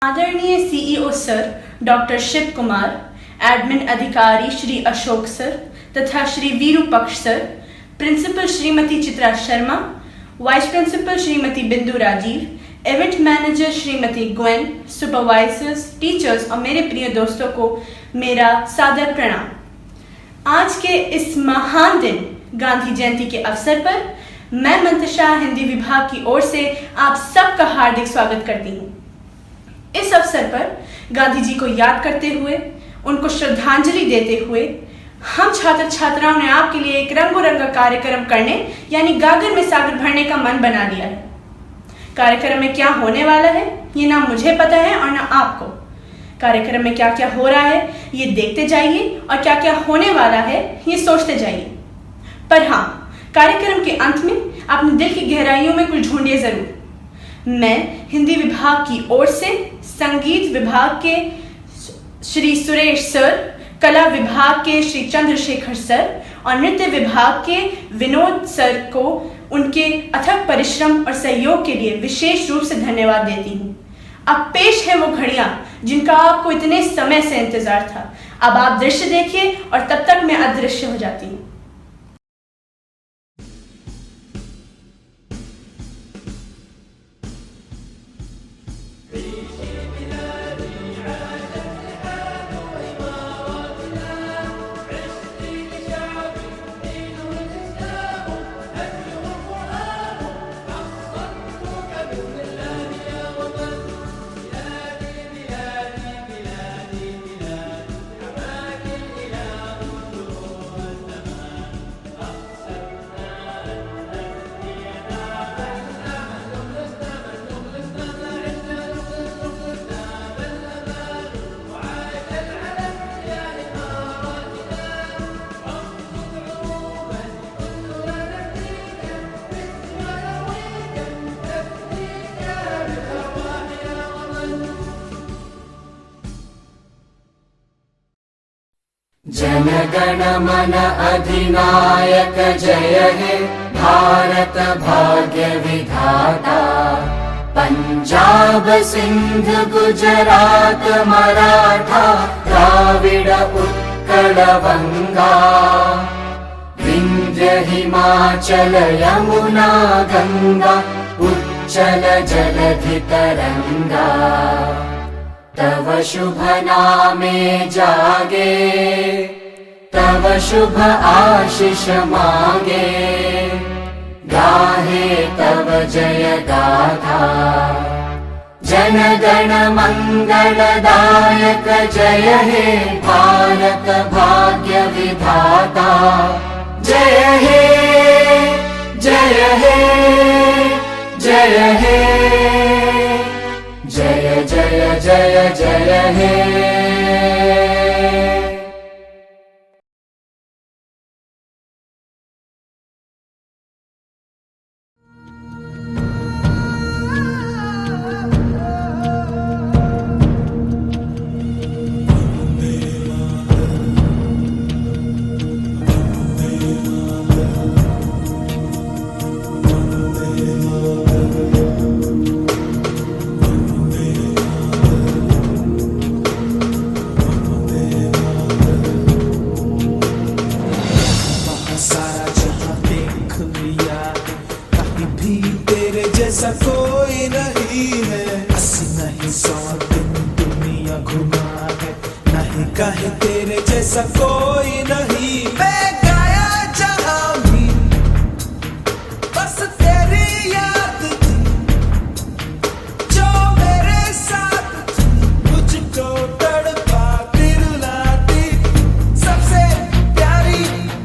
आदरणीय CEO sir doctor Shiv Kumar, admin अधिकारी Shri Ashok sir तथा Shri Virupaksha sir, principal Shrimati Chitra Sharma, vice principal Shrimati Bindu Rajeev, event manager Shrimati Gwen, supervisors, teachers और मेरे प्रिय दोस्तों को मेरा सादर प्रणाम। आज के इस महान दिन गांधी जयंती के अवसर पर मैं मंतशा हिंदी विभाग की ओर से आप सबका हार्दिक स्वागत करती हूँ। इस अवसर पर गांधी जी को याद करते हुए, उनको श्रद्धांजलि देते हुए हम छात्र छात्राओं ने आपके लिए एक रंगोरंगा कार्यक्रम करने यानी गागर में सागर भरने का मन बना लिया है। कार्यक्रम में क्या होने वाला है ये ना मुझे पता है और ना आपको। कार्यक्रम में क्या क्या हो रहा है ये देखते जाइए और क्या क्या होने वाला है ये सोचते जाइए। पर हाँ, कार्यक्रम के अंत में अपने दिल की गहराइयों में कुछ ढूंढिए जरूर। मैं हिंदी विभाग की ओर से संगीत विभाग के श्री सुरेश सर, कला विभाग के श्री चंद्रशेखर सर और नृत्य विभाग के विनोद सर को उनके अथक परिश्रम और सहयोग के लिए विशेष रूप से धन्यवाद देती हूँ। अब पेश है वो घड़ियां जिनका आपको इतने समय से इंतजार था। अब आप दृश्य देखिए और तब तक मैं अदृश्य हो जाती हूँ। जन गण मन अधिनायक जय हे भारत भाग्य विधाता। पंजाब सिंध गुजरात मराठा द्राविड उत्कल बंगा। विंध्य हिमाचल यमुना गंगा उच्चल जलधि तरंगा। तव शुभ नामे जागे, तव शुभ आशीष मांगे। गाहे तव जय गाथा, जन गण मंगलदायक जय हे भारत भाग्य विधाता। जय हे जय हे जय हे जय जय जय जय हे। कोई नहीं है, 80 नहीं 100 दिन दुनिया घुमा है। नहीं कहे तेरे जैसा कोई नहीं। मैं गाया जहां भी बस तेरी याद थी, जो मेरे साथ थी। मुझको तड़पाती रुलाती, सबसे प्यारी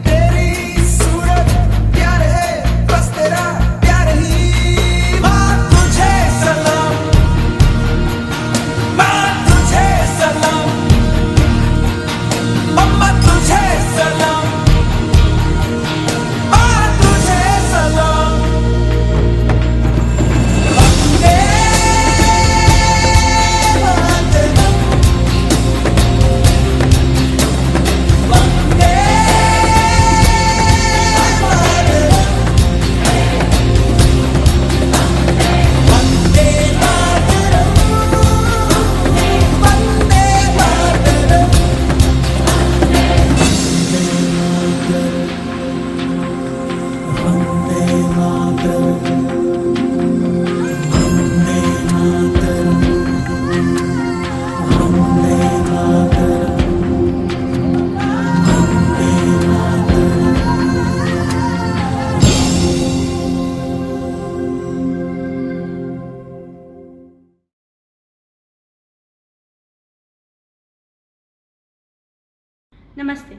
तेरी सूरत। प्यार है बस तेरा प्यार ही। नमस्ते,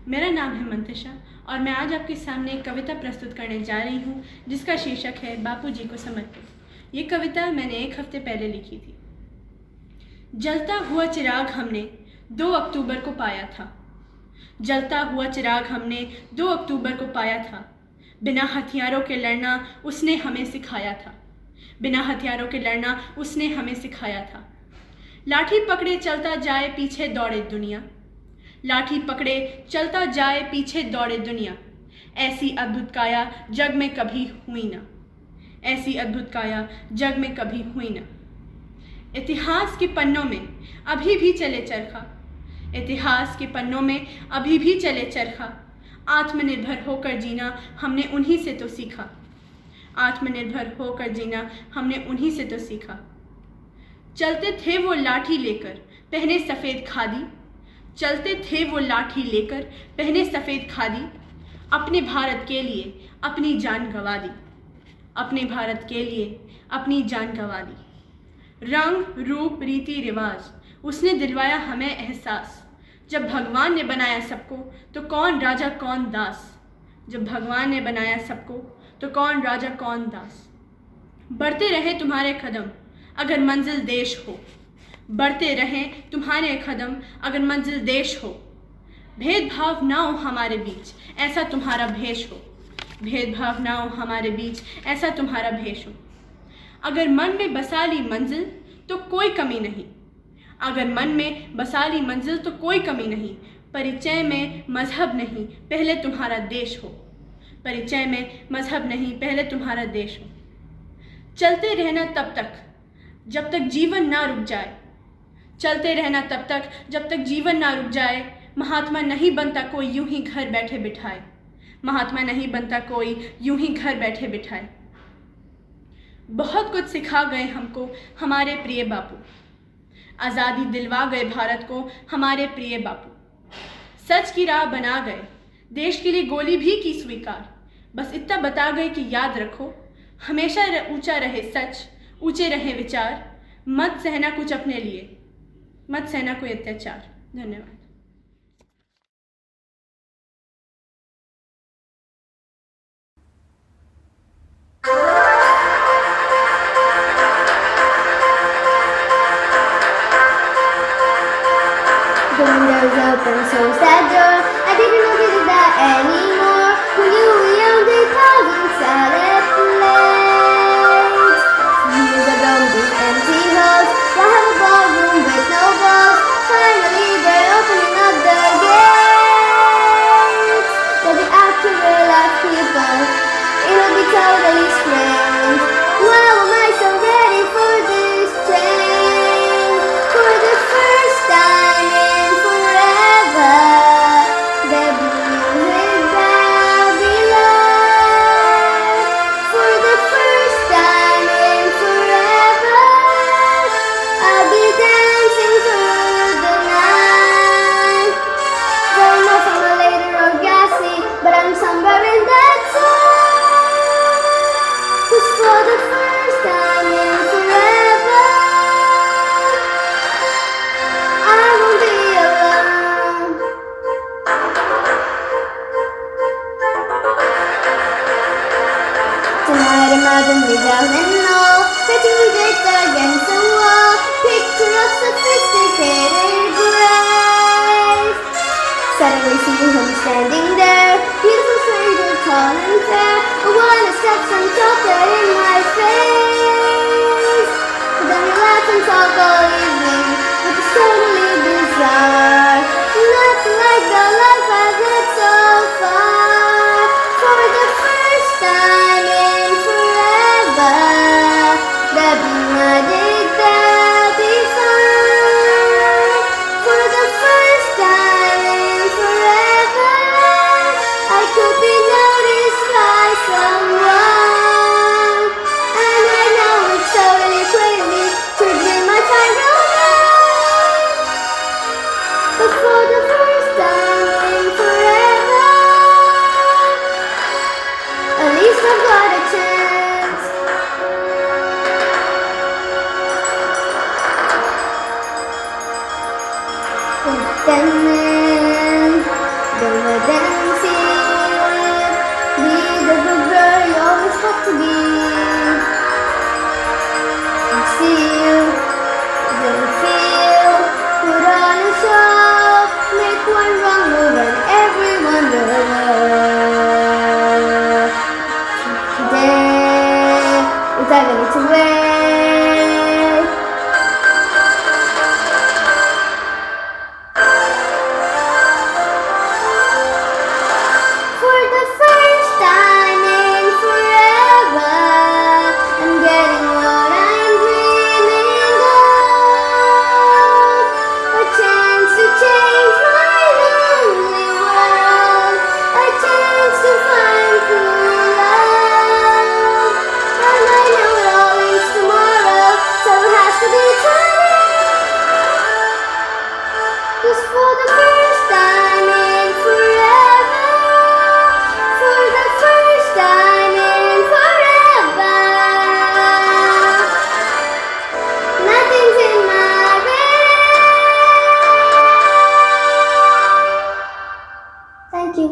मेरा नाम है मंतिशा और मैं आज आपके सामने एक कविता प्रस्तुत करने जा रही हूँ जिसका शीर्षक है बापू जी को समर्पित। ये कविता मैंने 1 हफ्ते पहले लिखी थी। जलता हुआ चिराग हमने 2 अक्टूबर को पाया था। जलता हुआ चिराग हमने 2 अक्टूबर को पाया था। बिना हथियारों के लड़ना उसने हमें सिखाया था। बिना हथियारों के लड़ना उसने हमें सिखाया था। लाठी पकड़े चलता जाए पीछे दौड़े दुनिया। लाठी पकड़े चलता जाए पीछे दौड़े दुनिया। ऐसी अद्भुत काया जग में कभी हुई ना। ऐसी अद्भुत काया जग में कभी हुई ना। इतिहास के पन्नों में अभी भी चले चरखा। इतिहास के पन्नों में अभी भी चले चरखा। आत्मनिर्भर होकर जीना हमने उन्हीं से तो सीखा। आत्मनिर्भर होकर जीना हमने उन्हीं से तो सीखा। चलते थे वो लाठी लेकर पहने सफ़ेद खादी। चलते थे वो लाठी लेकर पहने सफ़ेद खादी। अपने भारत के लिए अपनी जान गंवा दी। अपने भारत के लिए अपनी जान गंवा दी। रंग रूप रीति रिवाज उसने दिलवाया हमें एहसास। जब भगवान ने बनाया सबको तो कौन राजा कौन दास। जब भगवान ने बनाया सबको तो कौन राजा कौन दास। बढ़ते रहे तुम्हारे कदम अगर मंजिल देश हो। बढ़ते रहें तुम्हारे कदम अगर मंजिल देश हो। भेदभाव ना हो हमारे बीच ऐसा तुम्हारा भेष हो। भेदभाव ना हो हमारे बीच ऐसा तुम्हारा भेष हो। अगर मन में बसा ली मंजिल तो कोई कमी नहीं। अगर मन में बसा ली मंजिल तो कोई कमी नहीं। परिचय में मजहब नहीं पहले तुम्हारा देश हो। परिचय में मजहब नहीं पहले तुम्हारा देश हो। चलते रहना तब तक जब तक जीवन ना रुक जाए। चलते रहना तब तक जब तक जीवन ना रुक जाए। महात्मा नहीं बनता कोई यूं ही घर बैठे बिठाए। महात्मा नहीं बनता कोई यूं ही घर बैठे बिठाए। बहुत कुछ सिखा गए हमको हमारे प्रिय बापू। आज़ादी दिलवा गए भारत को हमारे प्रिय बापू। सच की राह बना गए देश के लिए गोली भी की स्वीकार। बस इतना बता गए कि याद रखो हमेशा ऊंचा रहे सच, ऊंचे रहे विचार। मत सहना कुछ अपने लिए, मत सहना कोई अत्याचार। धन्यवाद। The windows open, so sad door. I didn't know to do that anymore. When you were young, they called you salad plates. Years ago, these empty halls. We'll have a ballroom with no balls. Finally, they're opening up the gates. They'll be out to relax people. It'll be totally strange. Wow, am I so ready for this change? For the first time in forever, there'll be music down below. For the first time in forever, I'll be dancing through the night. Don't know if I'm a later or gassy, but I'm somewhere in that zone. 'Cause for the first time in forever, I won't be alone. Tonight imagine me down and low, touching dirt against the wall. Picture of sophisticated grace. Suddenly see him standing there, beautiful stranger, tall and fair. I wanna step some chocolate in my face. But then we laugh and talk all evening, which is totally bizarre. Nothing like the life I've led so far. For the first time in forever, there'll be magic, there'll be fun. For the first time in forever, I could be noticed by someone. 7 minutes away. For the first time in forever, I'm getting what I'm dreaming of. A chance to change my lonely world. A chance to find true love. And I know it all ends tomorrow, so it has to be today. 'Cause for the first time in forever, for the first time in forever, nothing's in my way. Thank you.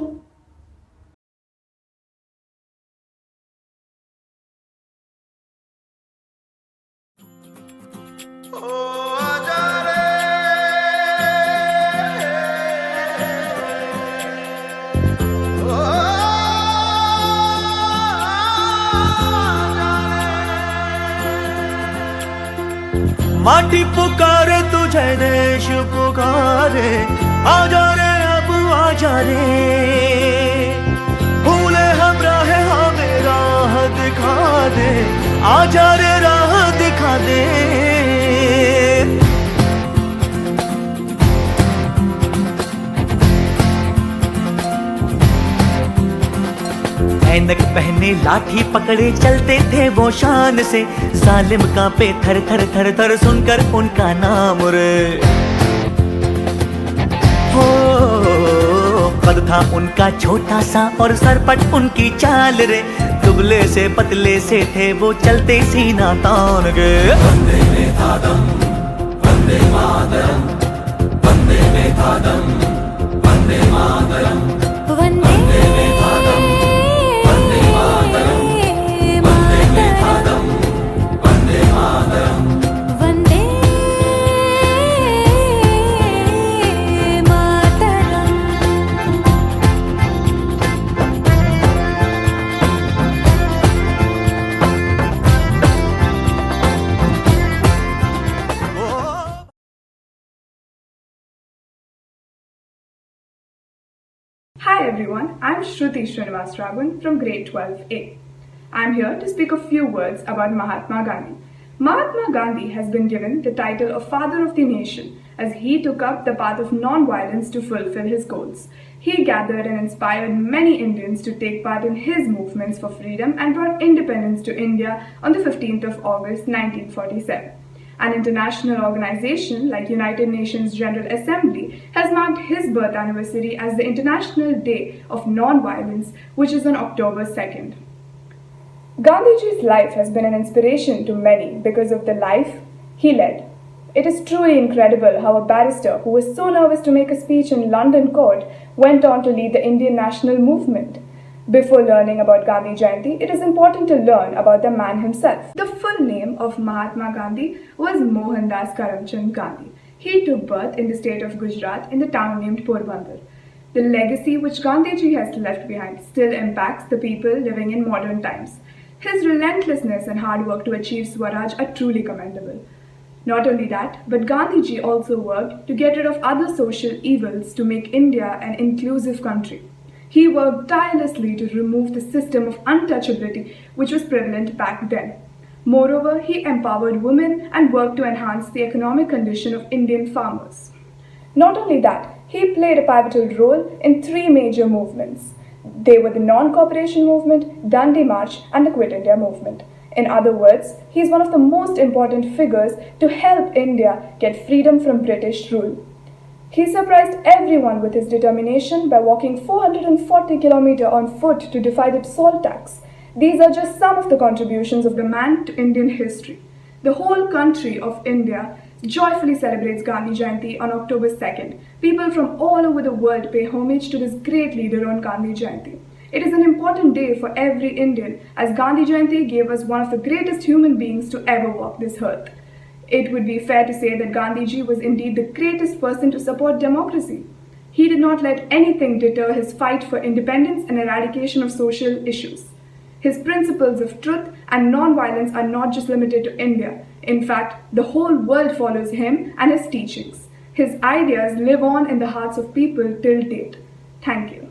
माटी पुकारे तुझे, देश पुकारे, आजा रे अब आजा रे। भूले हम राह, हमें राह दिखा दे, आजा रे राह दिखा दे। ऐनक पहने लाठी पकड़े चलते थे वो शान से, जालिम कांपे थर थर थर थर सुनकर उनका नाम रे। हो कद था उनका छोटा सा और सरपट उनकी चाल रे, दुबले से पतले से थे वो चलते सीना तान के। वंदे में था दम, वंदे मातरम, वंदे में था दम, वंदे मातरम, वंदे में था दम, वंदे मातरम, वंदे में था दम, Vande Mataram, Vande Mataram. Hi everyone, I'm Shruti Srinivasaraman from grade 12A. I'm here to speak a few words about Mahatma Gandhi. Mahatma Gandhi has been given the title of Father of the Nation as he took up the path of non-violence to fulfill his goals. He gathered and inspired many Indians to take part in his movements for freedom and brought independence to India on the 15th of August 1947. An international organization like United Nations General Assembly has marked his birth anniversary as the International Day of Non-Violence, which is on October 2nd. Gandhiji's life has been an inspiration to many because of the life he led. It is truly incredible how a barrister who was so nervous to make a speech in London court went on to lead the Indian national movement. Before learning about Gandhi Jayanti, it is important to learn about the man himself. The full name of Mahatma Gandhi was Mohandas Karamchand Gandhi. He took birth in the state of Gujarat in the town named Porbandar. The legacy which Gandhiji has left behind still impacts the people living in modern times. His relentlessness and hard work to achieve Swaraj are truly commendable. Not only that, but Gandhiji also worked to get rid of other social evils to make India an inclusive country. He worked tirelessly to remove the system of untouchability which was prevalent back then. Moreover, he empowered women and worked to enhance the economic condition of Indian farmers. Not only that, he played a pivotal role in three major movements. They were the non-cooperation movement, Dandi March, and the Quit India movement. In other words, he is one of the most important figures to help India get freedom from British rule. He surprised everyone with his determination by walking 440 km on foot to defy the salt tax. These are just some of the contributions of the man to Indian history. The whole country of India joyfully celebrates Gandhi Jayanti on October 2nd. People from all over the world pay homage to this great leader on Gandhi Jayanti. It is an important day for every Indian as Gandhi Jayanti gave us one of the greatest human beings to ever walk this earth. It would be fair to say that Gandhiji was indeed the greatest person to support democracy. He did not let anything deter his fight for independence and eradication of social issues. His principles of truth and non-violence are not just limited to India. In fact, the whole world follows him and his teachings. His ideas live on in the hearts of people till date. Thank you.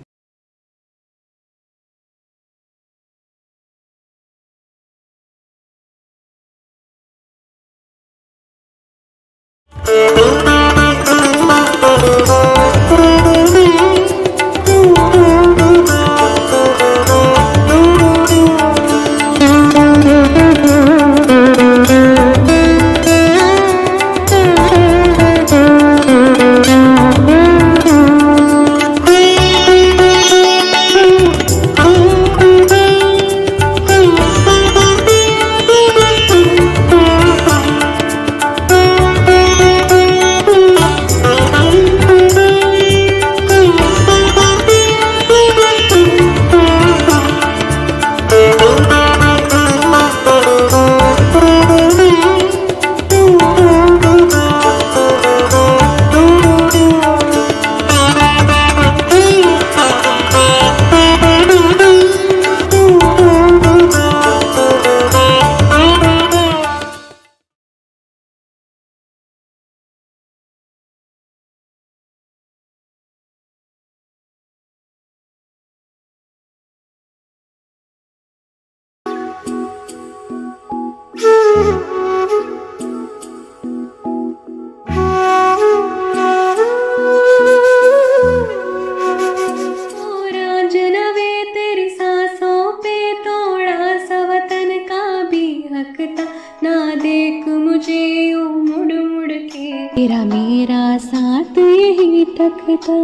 तेरा मेरा साथ यही तक था।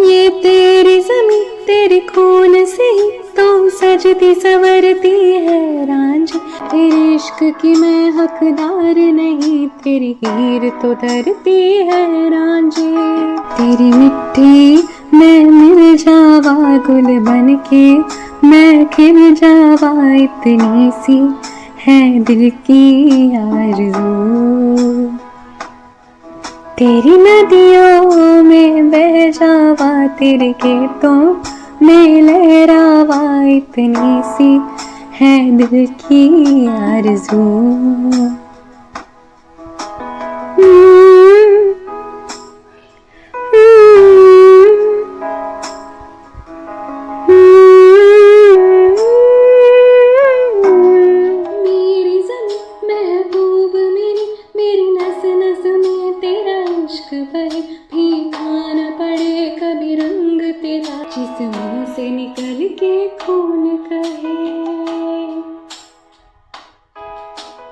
ये तेरी ज़मीं तेरे खून से ही तो सजती संवरती है रांझ। तेरे इश्क की मैं हकदार नहीं, तेरी हीर तो धरती है रांझे। तेरी मिट्टी मैं मिल जावा गुल बन के, मैं खिल जावा इतनी सी है दिल की आरज़ू। तेरी नदियों में बह जावा, तेरे खेतों में लहरावा इतनी सी है दिल की आरज़ू। से निकल के खून कहे,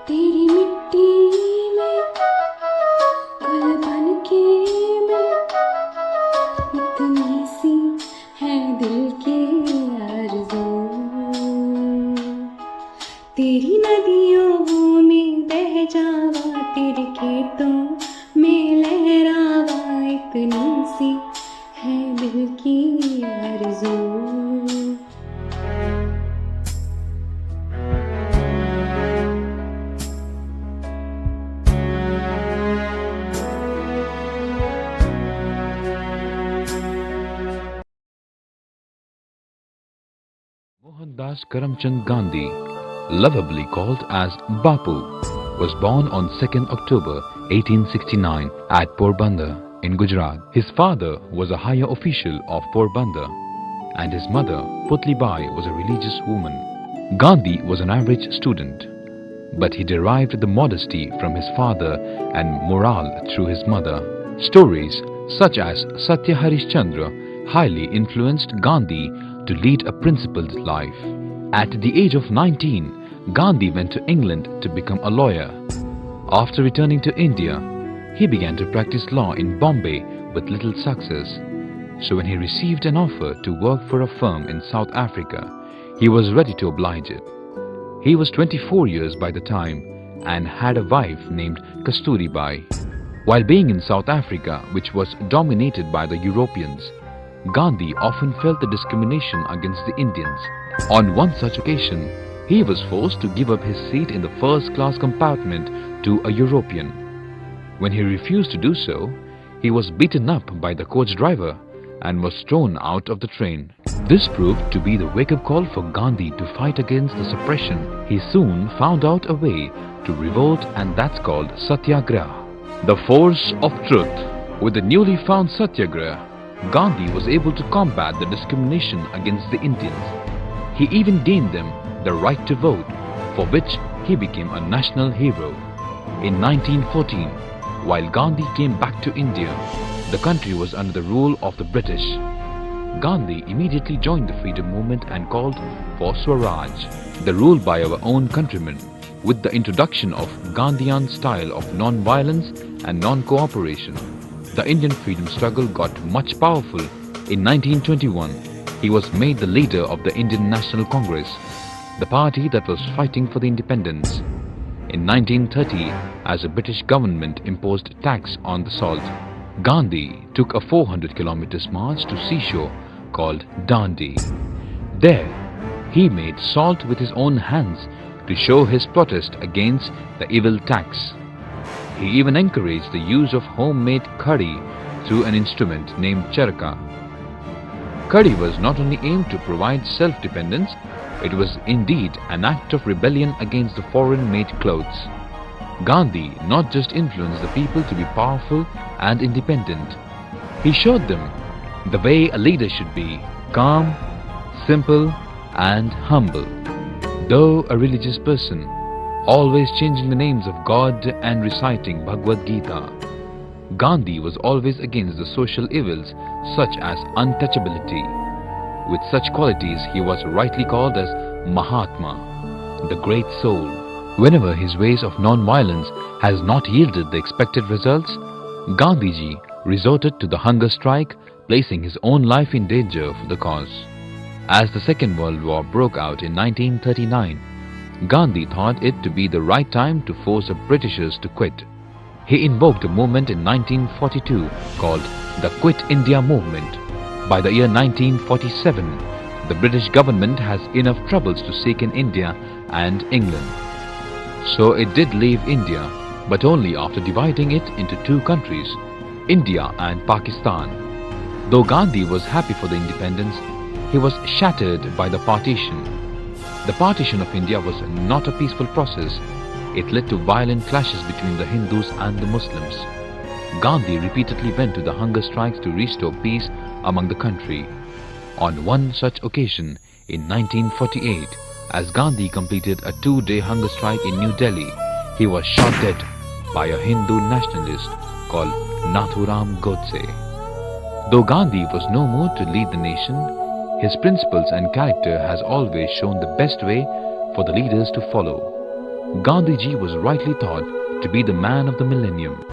तेरी मिट्टी में गुल बन के मैं इतनी सी है दिल की आरज़ू। तेरी नदियों में बह जावा, तेरे खेतों में लहरावा इतनी सी है दिल की आरज़ू। Mohandas Karamchand Gandhi, lovably called as Bapu, was born on 2nd October 1869 at Porbandar in Gujarat. His father was a higher official of Porbandar and his mother, Putli Bai, was a religious woman. Gandhi was an average student, but he derived the modesty from his father and morale through his mother. Stories such as Satya Harishchandra highly influenced Gandhi to lead a principled life. At the age of 19, Gandhi went to England to become a lawyer. After returning to India, he began to practice law in Bombay with little success. So when he received an offer to work for a firm in South Africa, he was ready to oblige it. He was 24 years by the time and had a wife named Kasturi Bai. While being in South Africa, which was dominated by the Europeans, Gandhi often felt the discrimination against the Indians. On one such occasion, he was forced to give up his seat in the first-class compartment to a European. When he refused to do so, he was beaten up by the coach driver, and was thrown out of the train. This proved to be the wake-up call for Gandhi to fight against the suppression. He soon found out a way to revolt, and that's called Satyagraha, the force of truth. With the newly found Satyagraha, Gandhi was able to combat the discrimination against the Indians. He even gained them the right to vote, for which he became a national hero. In 1914, while Gandhi came back to India, the country was under the rule of the British. Gandhi immediately joined the freedom movement and called for Swaraj, the rule by our own countrymen. With the introduction of Gandhian style of non-violence and non-cooperation, the Indian freedom struggle got much powerful. In 1921, he was made the leader of the Indian National Congress, the party that was fighting for the independence. In 1930, as the British government imposed tax on the salt, Gandhi took a 400 kilometers march to seashore called Dandi. There, he made salt with his own hands to show his protest against the evil tax. He even encouraged the use of homemade curry through an instrument named charka. Curry was not only aimed to provide self-dependence, it was indeed an act of rebellion against the foreign-made clothes. Gandhi not just influenced the people to be powerful and independent, he showed them the way a leader should be: calm, simple and humble. Though a religious person, always changing the names of God and reciting Bhagavad Gita, Gandhi was always against the social evils such as untouchability. With such qualities, he was rightly called as Mahatma, the great soul. Whenever his ways of non-violence has not yielded the expected results, Gandhiji resorted to the hunger strike, placing his own life in danger for the cause. As the Second World War broke out in 1939, Gandhi thought it to be the right time to force the Britishers to quit. He invoked a movement in 1942 called the Quit India Movement. By the year 1947, the British government has enough troubles to seek in India and England. So it did leave India, but only after dividing it into two countries, India and Pakistan. Though Gandhi was happy for the independence, he was shattered by the partition. The partition of India was not a peaceful process. It led to violent clashes between the Hindus and the Muslims. Gandhi repeatedly went to the hunger strikes to restore peace among the country. On one such occasion, in 1948, as Gandhi completed a 2-day hunger strike in New Delhi, he was shot dead by a Hindu nationalist called Nathuram Godse. Though Gandhi was no more to lead the nation, his principles and character has always shown the best way for the leaders to follow. Gandhiji was rightly thought to be the man of the millennium.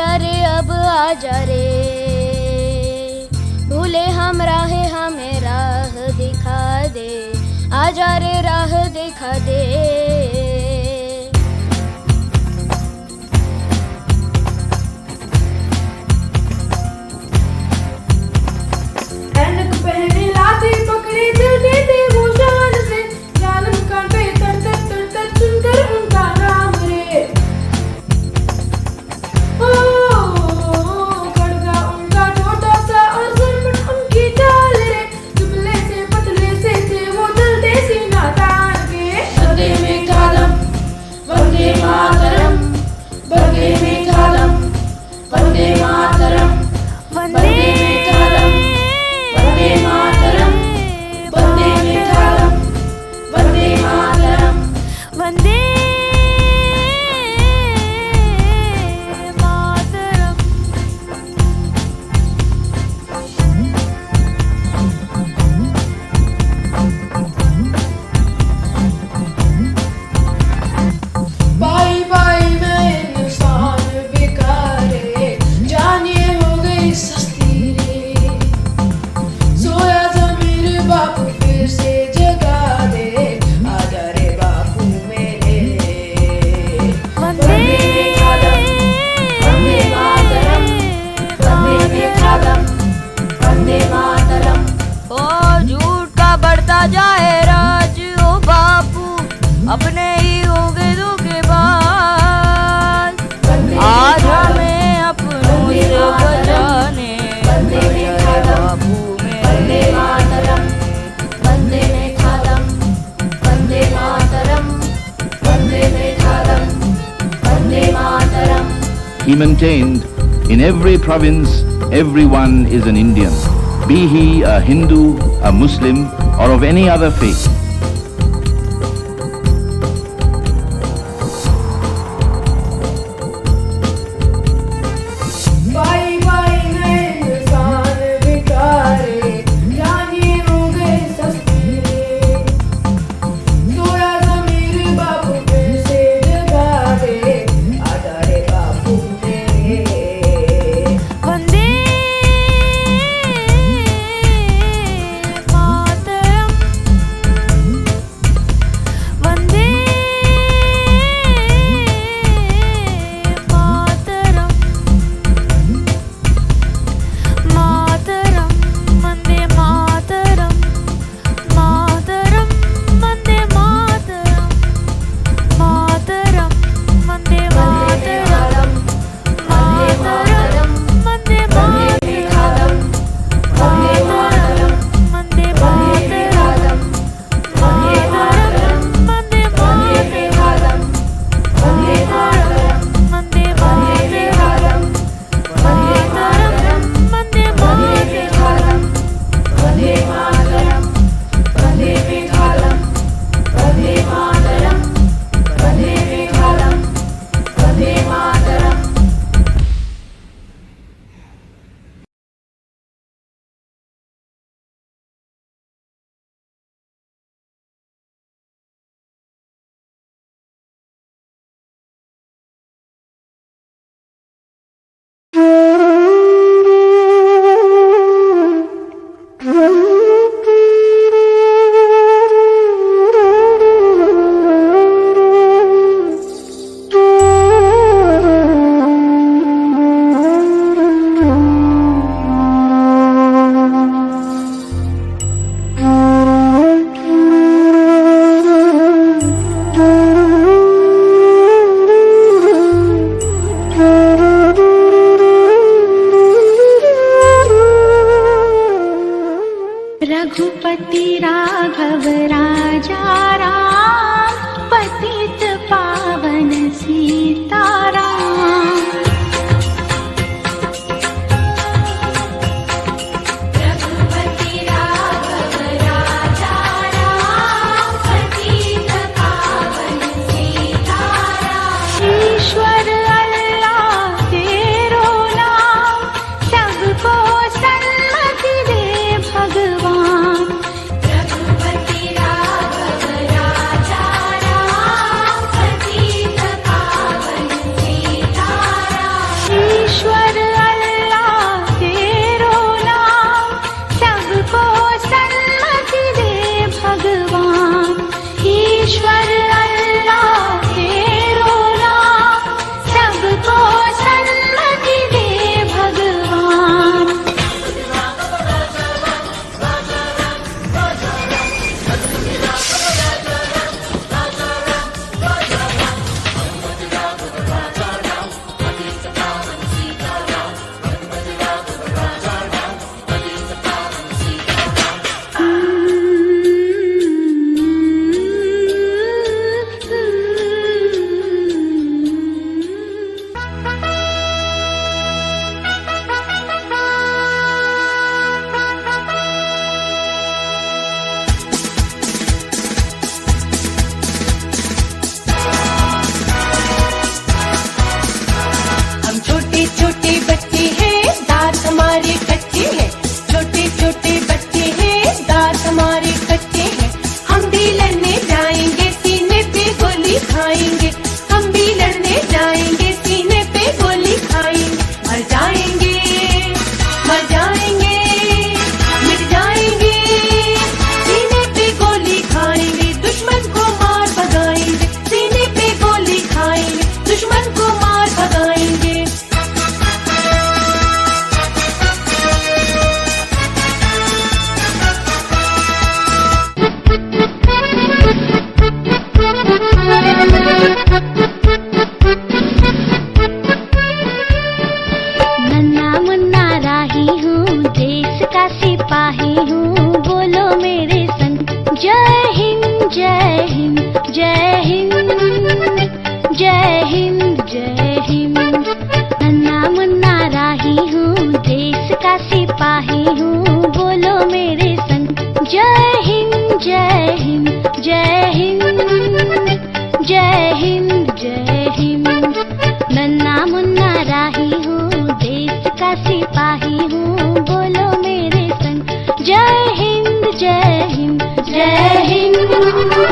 आजा रे अब आजा रे, भूले हम राह हमें राह दिखा दे, आजा रे राह दिखा दे। ऐनक पहने लाते पकड़े चलते थे वो शान से, जालिम कान पे तर तर तर तर सुनकर उनका नाम रे। ओ खड़गा उनका छोटा सा और सरपट उनकी चाल रे, दुबले से पतले से थे वो चलते सीना तान के। वंदे में कालम वंदे मातरम, वंदे में कालम वंदे मातरम, वंदे में कालम वंदे मातरम, वंदे में कालम वंदे मातरम, वंदे मातरम। बाई बाई में इंसान बेकारे, जानिए हो गई सस्ती रे, सोया ज़मीर बापू फिर से जगा दे, आजा रे बापू मेरे। वंदे वंदे मातरम, वंदे में कालम वंदे मातरम। ओ झूठ का बढ़ता जाए राज, ओ बापू अपने ही होंगे धोखेबाज, आज हमें अपनों से बचाने बापू वंदे मेरे। मातरम, वंदे में कालम वंदे मातरम, वंदे में कालम Vande Mataram. He maintained, in every province, everyone is an Indian, be he a Hindu, a Muslim, or of any other faith. By by में इंसान बेकारे, जानिए हो गए सस्ती रे, सोया ज़मीर बापू फिर से जगा दे, आजा रे बापू मेरे। वंदे मातरम, वंदे मातरम, मातरम वंदे मातरम, मातरम वंदे मातरम, मातरम वंदे मातरम, मातरम वंदे मातरम, मातरम वंदे मातरम, मातरम वंदे मातरम, मातरम वंदे मातरम, मातरम वंदे मातरम। वंदे मातरम, वंदे में कालम वंदे मातरम, वंदे में कालम वंदे मातरम। रघुपति राघव राजा राम, पतित पावन सीताराम। रघुपति राघव राजा राम, पतित पावन सीताराम। ईश्वर अल्लाह तेरो नाम, सबको सन्मति दे भगवान। रघुपति राघव राजा राम, का सिपाही हूँ, बोलो मेरे संग। जय हिंद जय हिंद जय हिंद जय हिंद जय हिंद। नन्ना मुन्ना राही हूँ, देश का सिपाही हूँ, बोलो मेरे संग। जय हिंद जय हिंद जय हिंद जय हिंद जय हिंद। नन्ना मुन्ना राही हूँ, देश का सिपाही हूँ, बोलो मेरे संग। जय हिंद जय हिंद जय हिंद।